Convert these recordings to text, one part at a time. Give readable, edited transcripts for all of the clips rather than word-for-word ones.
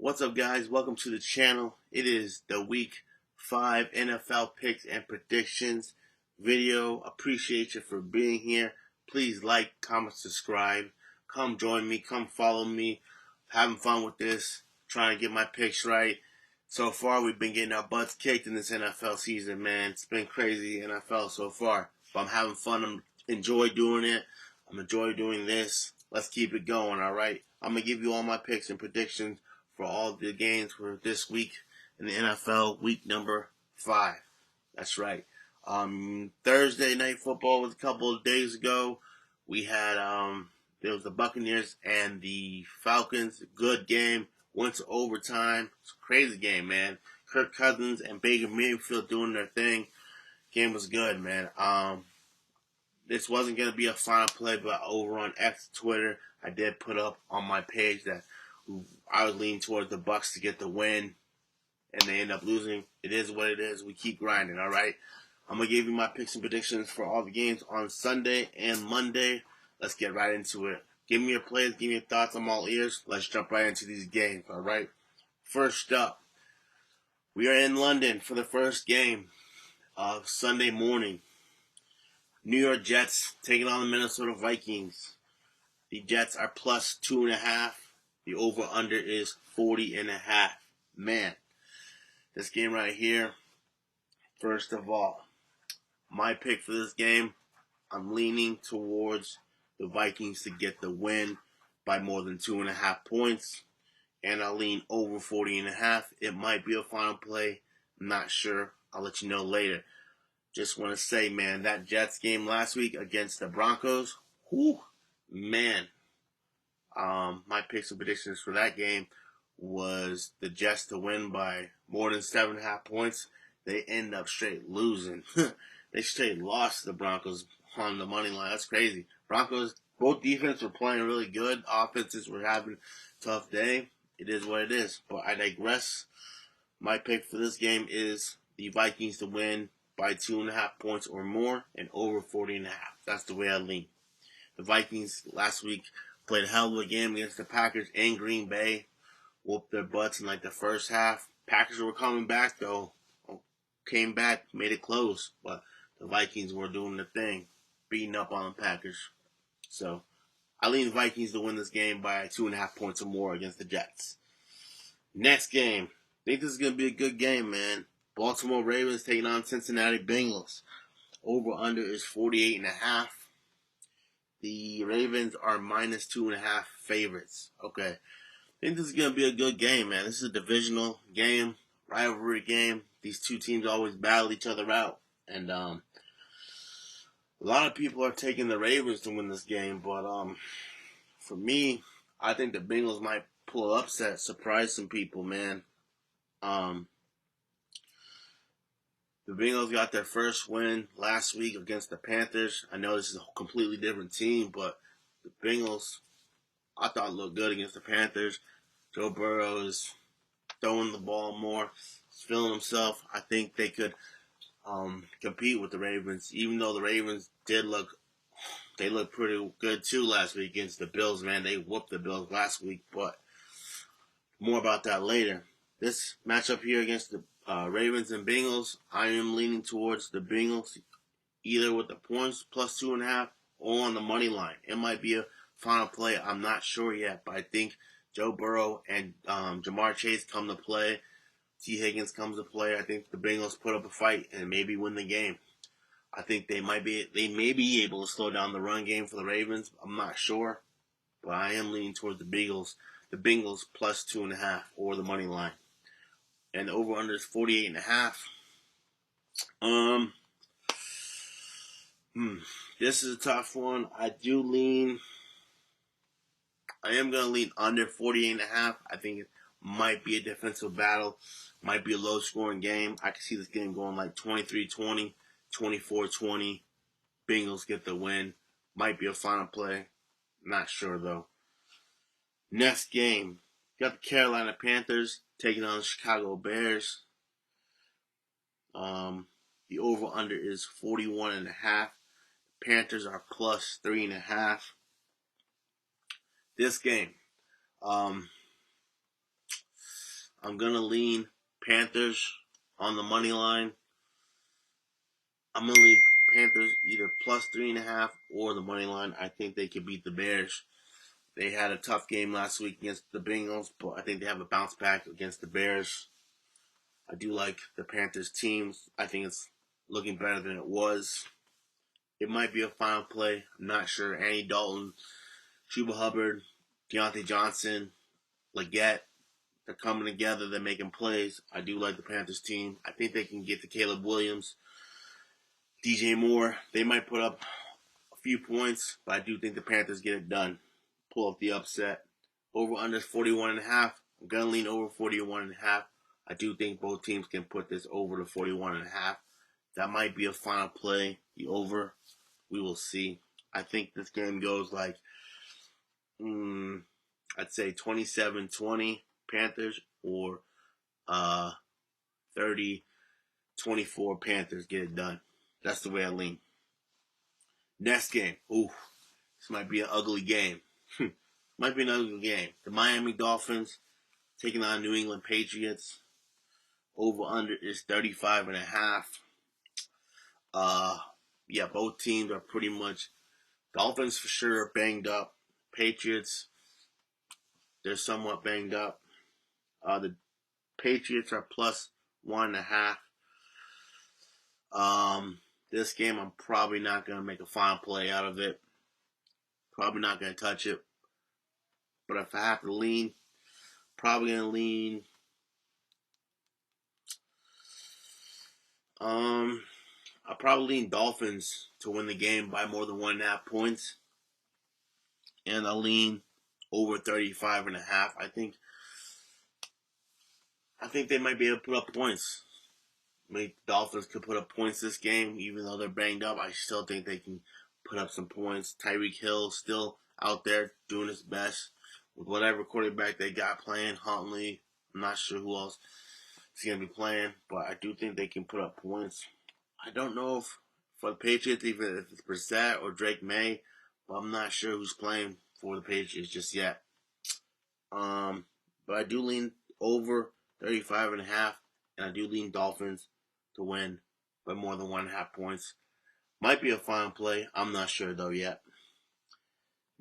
What's up, guys? Welcome to the channel. It is the Week 5 NFL picks and predictions video. Appreciate you for being here. Please like, comment, subscribe. Come join me. Come follow me. Having fun with this. Trying to get my picks right. So far, we've been getting our butts kicked in this NFL season, man. It's been crazy NFL so far. But I'm having fun. I'm enjoy doing it. I'm enjoy doing this. Let's keep it going, all right? I'm going to give you all my picks and predictions for all the games for this week in the NFL, week number 5. That's right. Thursday night football was a couple of days ago. We had there was the Buccaneers and the Falcons. Good game. Went to overtime. It's a crazy game, man. Kirk Cousins and Baker Mayfield doing their thing. Game was good, man. This wasn't going to be a final play, but over on X, Twitter, I did put up on my page that I was leaning towards the Bucks to get the win, and they end up losing. It is what it is. We keep grinding, all right? I'm going to give you my picks and predictions for all the games on Sunday and Monday. Let's get right into it. Give me your plays. Give me your thoughts. I'm all ears. Let's jump right into these games, all right? First up, we are in London for the first game of Sunday morning. New York Jets taking on the Minnesota Vikings. The Jets are plus 2.5. The over-under is 40.5. Man, this game right here, first of all, my pick for this game, I'm leaning towards the Vikings to get the win by more than 2.5 points. And I'll lean over 40.5. It might be a final play. I'm not sure. I'll let you know later. Just want to say, man, that Jets game last week against the Broncos, whew, man. My picks and predictions for that game was the Jets to win by more than 7.5 points. They end up straight losing. They straight lost the Broncos on the money line. That's crazy. Broncos, both defenses were playing really good. Offenses were having a tough day. It is what it is. But I digress. My pick for this game is the Vikings to win by 2.5 points or more and over 40.5. That's the way I lean. The Vikings last week played a hell of a game against the Packers in Green Bay. Whooped their butts in like the first half. Packers were coming back though. Came back, made it close. But the Vikings were doing the thing. Beating up on the Packers. So I lean the Vikings to win this game by 2.5 points or more against the Jets. Next game. I think this is going to be a good game, man. Baltimore Ravens taking on Cincinnati Bengals. Over under is 48.5. The Ravens are minus 2.5 favorites. Okay. I think this is going to be a good game, man. This is a divisional game, rivalry game. These two teams always battle each other out. And a lot of people are taking the Ravens to win this game. But for me, I think the Bengals might pull an upset, surprise some people, man. The Bengals got their first win last week against the Panthers. I know this is a completely different team, but the Bengals, I thought, looked good against the Panthers. Joe Burrow is throwing the ball more. He's feeling himself. I think they could compete with the Ravens, even though the Ravens they looked pretty good too last week against the Bills, man. They whooped the Bills last week, but more about that later. This matchup here against the Ravens and Bengals, I am leaning towards the Bengals, either with the points plus 2.5 or on the money line. It might be a final play. I'm not sure yet, but I think Joe Burrow and Jamar Chase come to play. T. Higgins comes to play. I think the Bengals put up a fight and maybe win the game. I think they may be able to slow down the run game for the Ravens. I'm not sure, but I am leaning towards the Bengals plus 2.5 or the money line. And the over-under is 48.5. This is a tough one. I am going to lean under 48.5. I think it might be a defensive battle. Might be a low-scoring game. I can see this game going like 23-20, 24-20. Bengals get the win. Might be a final play. Not sure, though. Next game. Got the Carolina Panthers taking on the Chicago Bears. The over-under is 41.5. Panthers are plus 3.5. This game, I'm going to lean Panthers on the money line. I'm going to lean Panthers either plus 3.5 or the money line. I think they could beat the Bears. They had a tough game last week against the Bengals, but I think they have a bounce back against the Bears. I do like the Panthers team. I think it's looking better than it was. It might be a final play. I'm not sure. Andy Dalton, Chuba Hubbard, Deontay Johnson, Leggett, they're coming together. They're making plays. I do like the Panthers team. I think they can get to Caleb Williams, DJ Moore. They might put up a few points, but I do think the Panthers get it done. Pull off the upset. Over under 41.5. I'm going to lean over 41.5. I do think both teams can put this over to 41.5. That might be a final play. The over. We will see. I think this game goes like, I'd say 27-20 Panthers or 30-24 Panthers get it done. That's the way I lean. Next game. Ooh, this might be an ugly game. Might be an ugly game. The Miami Dolphins taking on New England Patriots. Over under is 35.5. Yeah, both teams are pretty much. Dolphins for sure are banged up. Patriots, they're somewhat banged up. The Patriots are plus 1.5. This game I'm probably not gonna make a final play out of it. Probably not gonna touch it. But if I have to lean, probably gonna lean. I'll probably lean Dolphins to win the game by more than 1.5 points. And I'll lean over 35.5. I think they might be able to put up points. The Dolphins could put up points this game, even though they're banged up. I still think they can put up some points. Tyreek Hill still out there doing his best with whatever quarterback they got playing. Huntley, I'm not sure who else is going to be playing, but I do think they can put up points. I don't know if for the Patriots, even if it's Brissett or Drake May, but I'm not sure who's playing for the Patriots just yet. But I do lean over 35.5, and I do lean Dolphins to win by more than 1.5 points. Might be a fine play. I'm not sure though yet.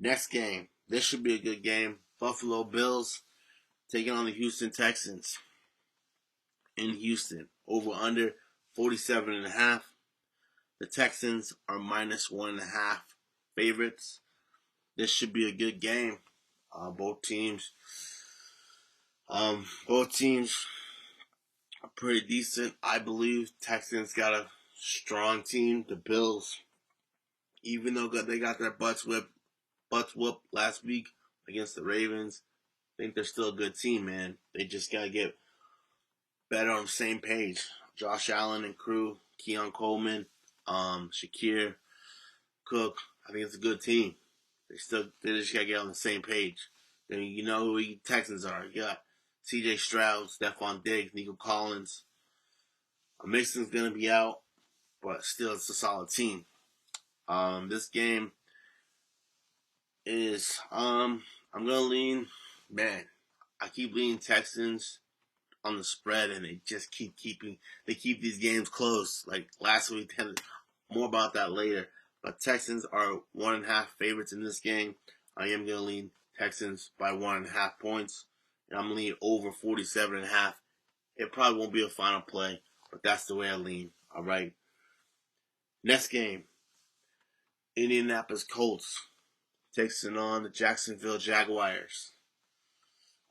Next game. This should be a good game. Buffalo Bills taking on the Houston Texans in Houston. Over under 47.5. The Texans are minus 1.5 favorites. This should be a good game. Both teams are pretty decent. I believe Texans got a strong team. The Bills, even though they got their butts whooped last week against the Ravens, I think they're still a good team, man. They just gotta get better on the same page. Josh Allen and crew, Keon Coleman, Shakir, Cook. I think it's a good team. They just gotta get on the same page. Then you know who the Texans are. You got C.J. Stroud, Stephon Diggs, Nico Collins. Mixon's gonna be out, but still it's a solid team. This game is I'm gonna lean. Man, I keep leaning Texans on the spread, and they just keep these games close. Like last week, more about that later. But Texans are 1.5 favorites in this game. I am gonna lean Texans by 1.5 points, and I'm leaning over 47.5. It probably won't be a final play, but that's the way I lean. All right. Next game, Indianapolis Colts takes on the Jacksonville Jaguars.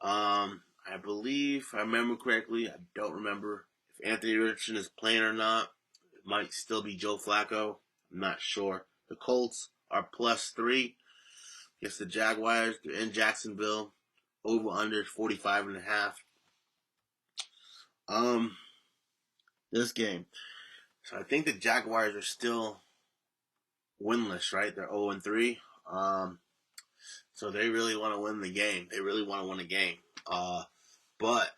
I believe, if I remember correctly, I don't remember if Anthony Richardson is playing or not. It might still be Joe Flacco. I'm not sure. The Colts are plus 3 against the Jaguars. They're in Jacksonville. Over under 45.5. This game. So I think the Jaguars are still winless, right? They're 0-3. So they really want to win the game. They really want to win the game. But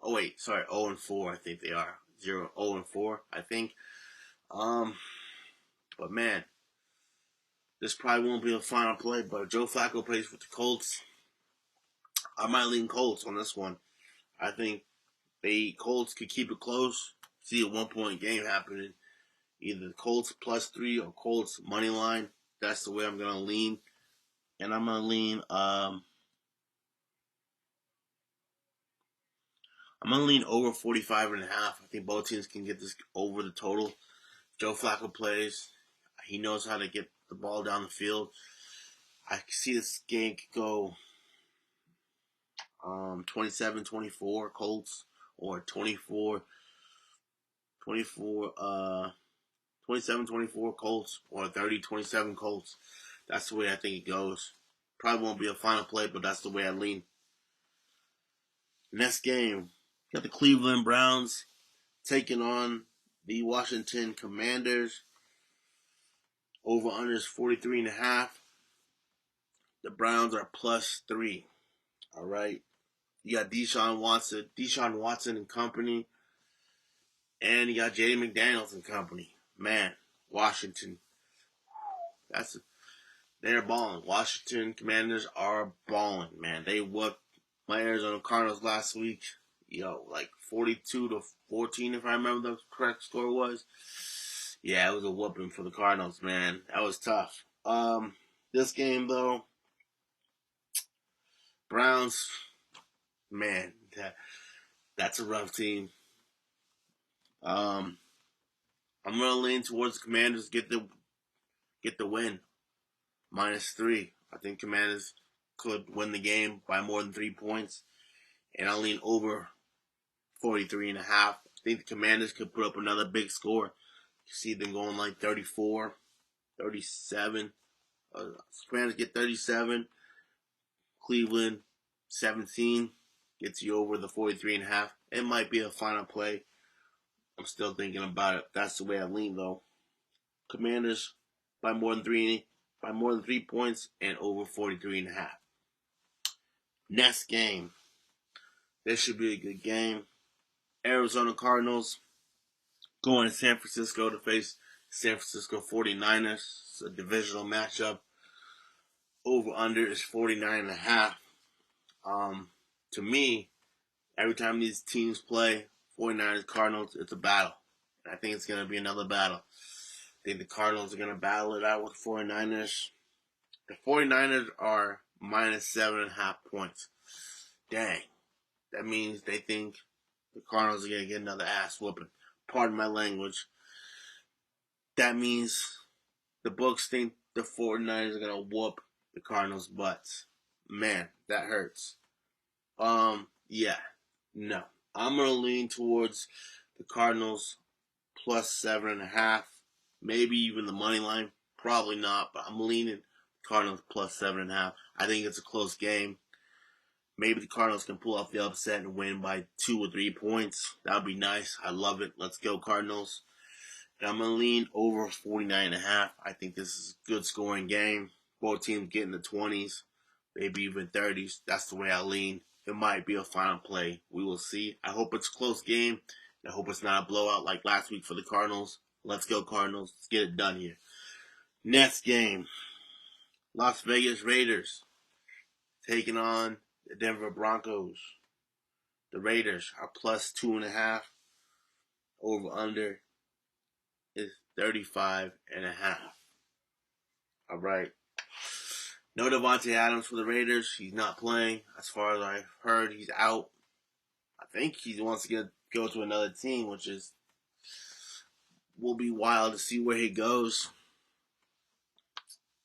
0-4. I think they are 0-4. I think. But man, this probably won't be a final play. But if Joe Flacco plays with the Colts, I might lean Colts on this one. I think the Colts could keep it close. See a 1 point game happening. Either the Colts +3 or Colts money line. That's the way I'm gonna lean. And I'm gonna lean over 45.5. I think both teams can get this over the total. Joe Flacco plays. He knows how to get the ball down the field. I see this game could go 27-24 Colts, or 27-24 Colts, or 30-27 Colts. That's the way I think it goes. Probably won't be a final play, but that's the way I lean. Next game, got the Cleveland Browns taking on the Washington Commanders. Over under is 43.5. The Browns are +3. All right. You got Deshaun Watson and company, and you got J.D. McDaniels and company. Man, Washington, they're balling. Washington Commanders are balling, man. They whooped my Arizona Cardinals last week. Like 42-14, if I remember the correct score was. Yeah, it was a whooping for the Cardinals, man. That was tough. This game though, Browns, man, that's a rough team. I'm gonna lean towards the Commanders get the win. -3. I think Commanders could win the game by more than 3 points, and I'll lean over 43.5. I think the Commanders could put up another big score. You see them going like 34, 37. Commanders get 37. Cleveland 17 gets you over the 43.5. It might be a final play. I'm still thinking about it. That's the way I lean though. Commanders by more than 3 points, and over 43.5. Next game. This should be a good game. Arizona Cardinals going to San Francisco to face San Francisco 49ers. It's a divisional matchup. Over under is 49.5. To me, every time these teams play, 49ers Cardinals, it's a battle. I think it's going to be another battle. I think the Cardinals are going to battle it out with the 49ers. The 49ers are -7.5 points. Dang. That means they think the Cardinals are going to get another ass whooping. Pardon my language. That means the books think the 49ers are going to whoop the Cardinals' butts. Man, that hurts. Yeah. No. I'm going to lean towards the Cardinals +7.5. Maybe even the money line. Probably not, but I'm leaning Cardinals +7.5. I think it's a close game. Maybe the Cardinals can pull off the upset and win by 2 or 3 points. That would be nice. I love it. Let's go Cardinals. And I'm going to lean over 49.5. I think this is a good scoring game. Both teams get in the 20s, maybe even 30s. That's the way I lean. It might be a final play. We will see. I hope it's a close game. I hope it's not a blowout like last week for the Cardinals. Let's go Cardinals. Let's get it done here. Next game. Las Vegas Raiders taking on the Denver Broncos. The Raiders are +2.5. Over under is 35.5. All right. No Davante Adams for the Raiders. He's not playing. As far as I've heard, he's out. I think he wants to go to another team, which will be wild to see where he goes.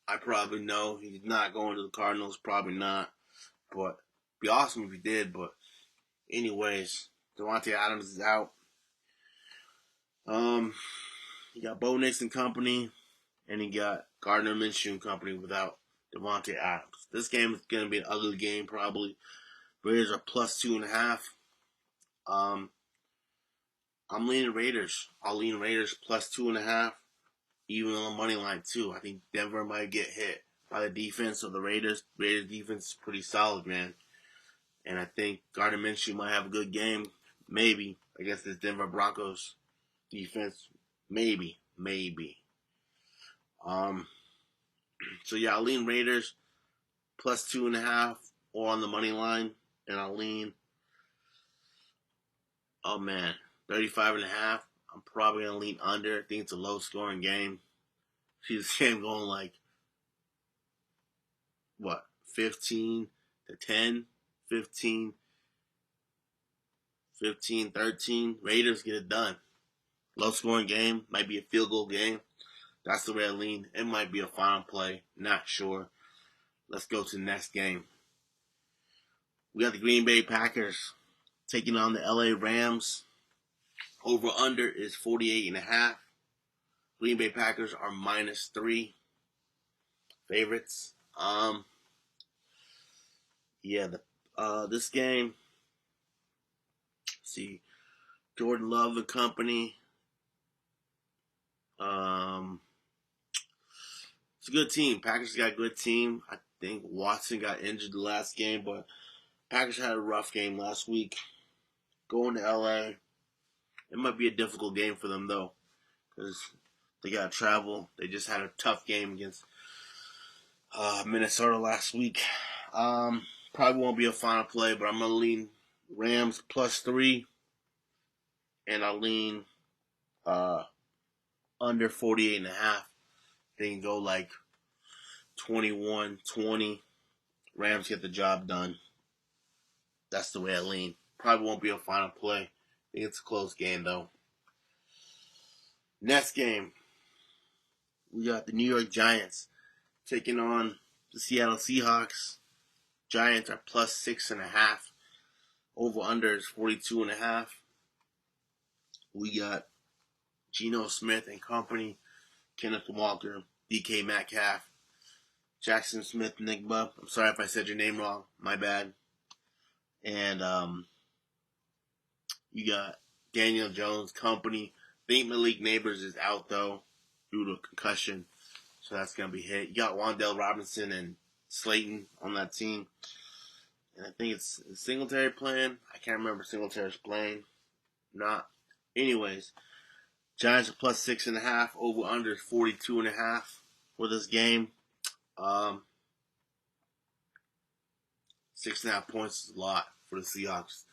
I probably know he's not going to the Cardinals. Probably not. But it'd be awesome if he did. But anyways, Davante Adams is out. You got Bo Nix and company, and you got Gardner Minshew and company without Davante Adams. This game is going to be an ugly game, probably. Raiders are +2.5. I'm leaning Raiders. I'll lean Raiders +2.5, even on the money line too. I think Denver might get hit by the defense of the Raiders. Raiders defense is pretty solid, man. And I think Gardner Minshew might have a good game, maybe, against this Denver Broncos defense. Maybe. So yeah, I'll lean Raiders +2.5 or on the money line, and I'll lean Oh man, 35.5. I'm probably gonna lean under. I think it's a low scoring game. See this game going like what, 15-10, 15, 15, 13. Raiders get it done. Low scoring game, might be a field goal game. That's the way I lean. It might be a final play, not sure. Let's go to the next game. We got the Green Bay Packers taking on the LA Rams. Over under is 48.5. Green Bay Packers are -3 favorites. Yeah, this game, see, Jordan Love and company. Um, it's a good team. Packers got a good team. I think Watson got injured the last game, but Packers had a rough game last week. Going to LA, it might be a difficult game for them though, because they got to travel. They just had a tough game against Minnesota last week. Probably won't be a final play, but I'm gonna lean Rams +3, and I'll lean under 48.5. They can go like 21-20. Rams get the job done. That's the way I lean. Probably won't be a final play. I think it's a close game though. Next game, we got the New York Giants taking on the Seattle Seahawks. Giants are +6.5. Over under is 42.5. We got Geno Smith and company, Kenneth Walker, DK Metcalf, Jackson Smith Nigba. I'm sorry if I said your name wrong. My bad. And you got Daniel Jones company. I think Malik Neighbors is out though due to a concussion, so that's gonna be hit. You got Wan'Dale Robinson and Slayton on that team, and I think it's Singletary playing. I can't remember Singletary's playing. Not. Anyways, Giants are +6.5. Over under 42.5 for this game. 6.5 points is a lot for the Seahawks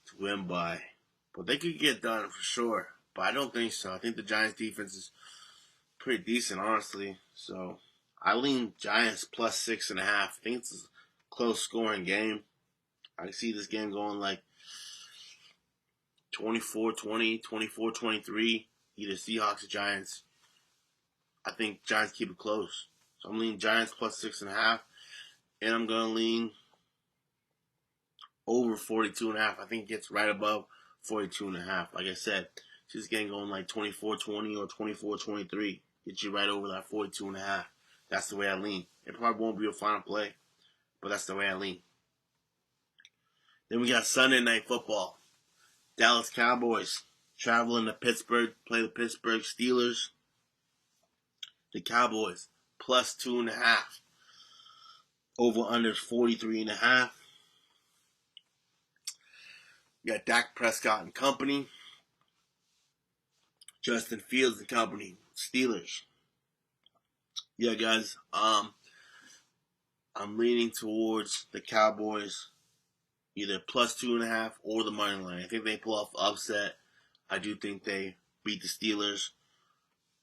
to win by, but they could get done for sure. But I don't think so. I think the Giants defense is pretty decent, honestly. So I lean Giants +6.5. I think it's a close scoring game. I see this game going like 24-20, 24-23, either Seahawks or Giants. I think Giants keep it close. So I'm leaning Giants +6.5, and I'm gonna lean over 42.5. I think it gets right above 42.5. Like I said, this game going like 24-20 or 24-23. Get you right over that 42.5. That's the way I lean. It probably won't be a final play, but that's the way I lean. Then we got Sunday Night Football. Dallas Cowboys traveling to Pittsburgh, play the Pittsburgh Steelers. The Cowboys +2.5. Over under 43.5. You got Dak Prescott and company. Justin Fields and company. Steelers. Yeah, guys. I'm leaning towards the Cowboys, either +2.5 or the money line. I think they pull off upset. I do think they beat the Steelers,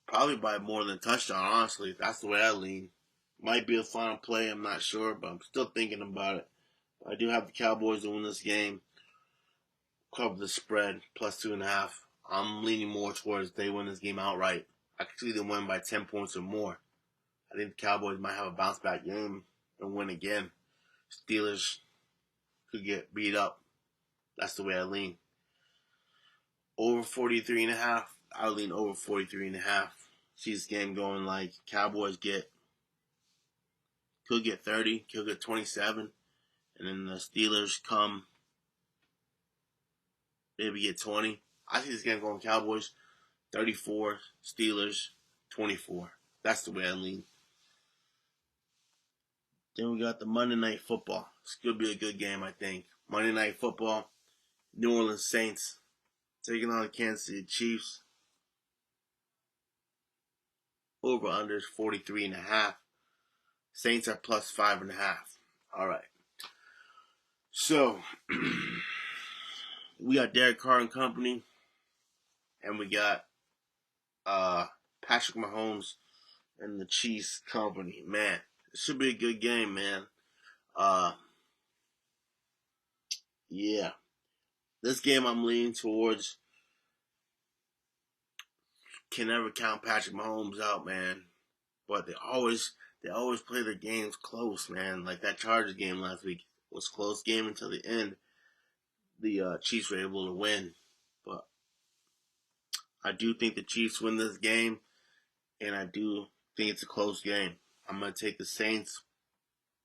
probably by more than a touchdown. Honestly, that's the way I lean. Might be a final play. I'm not sure, but I'm still thinking about it. I do have the Cowboys to win this game. Cover the spread +2.5. I'm leaning more towards they win this game outright. I could see them win by 10 points or more. I think the Cowboys might have a bounce back game and win again. Steelers could get beat up. That's the way I lean. Over 43.5. I lean over 43.5. See this game going like Cowboys could get 30, could get 27, and then the Steelers come maybe get 20. I see this game going Cowboys 34, Steelers 24. That's the way I lean. Then we got the Monday Night Football. It's going to be a good game, I think. Monday Night Football, New Orleans Saints taking on the Kansas City Chiefs. Over under is 43.5. Saints are +5.5. All right. So We got Derek Carr and company, and we got Patrick Mahomes and the Chiefs company. Man, it should be a good game, man. Yeah, this game I'm leaning towards. Can never count Patrick Mahomes out, man. But they always play their games close, man. Like that Chargers game last week was a close game until the end. The Chiefs were able to win, but I do think the Chiefs win this game, and I do think it's a close game. I'm gonna take the Saints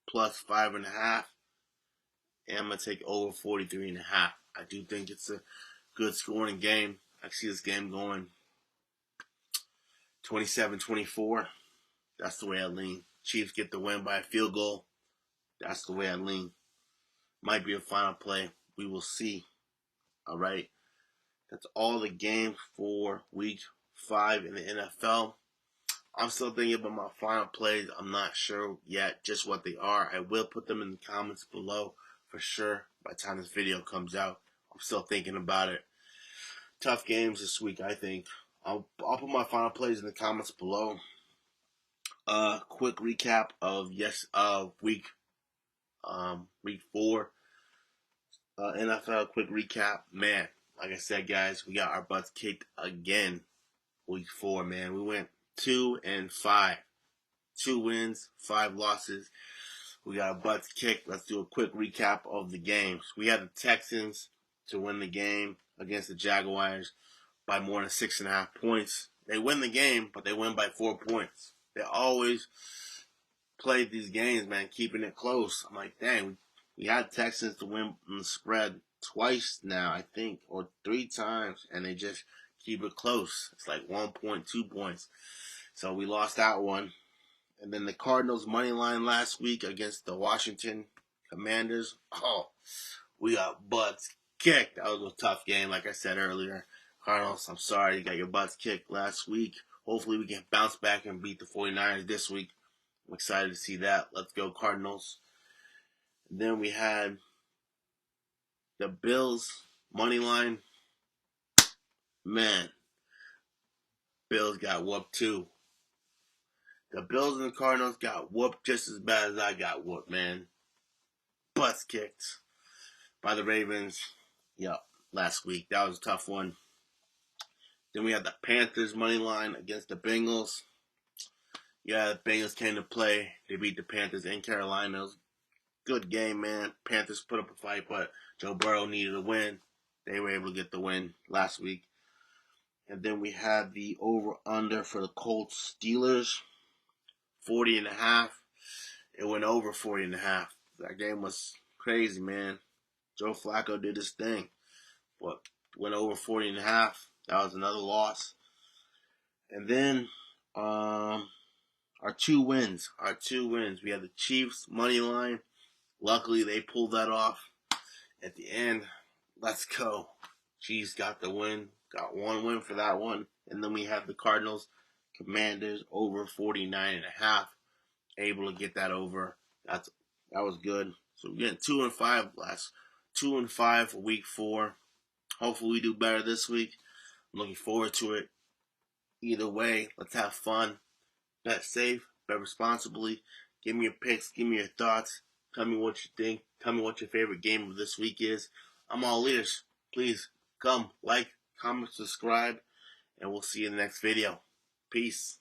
plus 5.5, and I'm gonna take over 43.5. I do think it's a good scoring game. I see this game going 27-24. That's the way I lean. Chiefs get the win by a field goal. That's the way I lean. Might be a final play. We will see. All right. That's all the games for week 5 in the NFL. I'm still thinking about my final plays. I'm not sure yet just what they are. I will put them in the comments below for sure by the time this video comes out. I'm still thinking about it. Tough games this week, I think. I'll put my final plays in the comments below. Quick recap of week 4 NFL. Quick recap, man. Like I said, guys, we got our butts kicked again. Week 4, man. We went 2-5. 2 wins, 5 losses. We got our butts kicked. Let's do a quick recap of the games. We had the Texans to win the game against the Jaguars by more than 6.5 points. They win the game, but they win by 4 points. They always played these games, man, keeping it close. I'm like, dang, we had Texans to win the spread twice now, I think, or 3 times, and they just keep it close. It's like 1 point, 2 points. So we lost that one. And then the Cardinals money line last week against the Washington Commanders. Oh, we got butts kicked. That was a tough game, like I said earlier. Cardinals, I'm sorry you got your butts kicked last week. Hopefully we can bounce back and beat the 49ers this week. I'm excited to see that. Let's go Cardinals. And then we had the Bills money line. Man, Bills got whooped too. The Bills and the Cardinals got whooped just as bad as I got whooped, man. Butts kicked by the Ravens. Yep, last week. That was a tough one. Then we had the Panthers money line against the Bengals. Yeah, the Bengals came to play. They beat the Panthers in Carolina. It was a good game, man. Panthers put up a fight, but Joe Burrow needed a win. They were able to get the win last week. And then we had the over-under for the Colts Steelers, 40.5. It went over 40.5. That game was crazy, man. Joe Flacco did his thing, but went over 40.5. That was another loss. And then our two wins. We had the Chiefs money line. Luckily, they pulled that off at the end. Let's go. Chiefs got the win. Got one win for that one. And then we have the Cardinals Commanders over 49.5. Able to get that over. That was good. So we're getting 2-5 last. 2-5 for week 4. Hopefully we do better this week. I'm looking forward to it. Either way, let's have fun. Bet safe, bet responsibly. Give me your picks, give me your thoughts. Tell me what you think. Tell me what your favorite game of this week is. I'm all ears. Please come, like, comment, subscribe, and we'll see you in the next video. Peace.